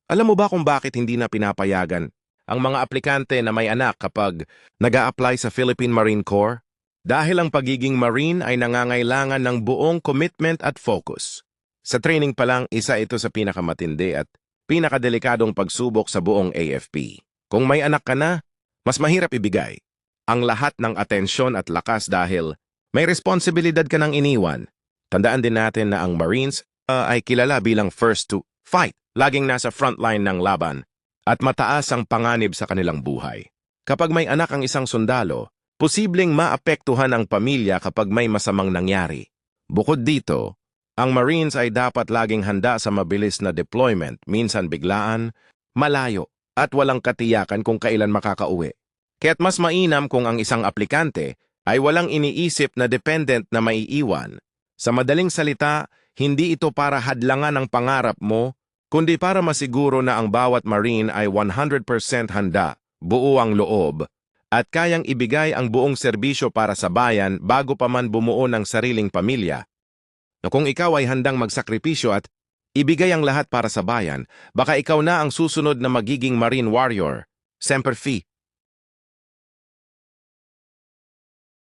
Alam mo ba kung bakit hindi na pinapayagan ang mga aplikante na may anak kapag nag-a-apply sa Philippine Marine Corps? Dahil ang pagiging Marine ay nangangailangan ng buong commitment at focus. Sa training pa lang, isa ito sa pinakamatindi at pinakadelikadong pagsubok sa buong AFP. Kung may anak ka na, mas mahirap ibigay ang lahat ng atensyon at lakas dahil may responsibilidad ka ng iniwan. Tandaan din natin na ang Marines ay kilala bilang first to fight, laging nasa frontline ng laban, at mataas ang panganib sa kanilang buhay. Kapag may anak ang isang sundalo, posibleng maapektuhan ang pamilya kapag may masamang nangyari. Bukod dito, ang Marines ay dapat laging handa sa mabilis na deployment, minsan biglaan, malayo, at walang katiyakan kung kailan makakauwi. Kaya't mas mainam kung ang isang aplikante ay walang iniisip na dependent na maiiwan. Sa madaling salita, hindi ito para hadlangan ang pangarap mo, kundi para masiguro na ang bawat Marine ay 100% handa, buo ang loob, at kayang ibigay ang buong serbisyo para sa bayan bago pa man bumuo ng sariling pamilya. Na kung ikaw ay handang magsakripisyo at ibigay ang lahat para sa bayan, baka ikaw na ang susunod na magiging Marine Warrior. Semper Fi.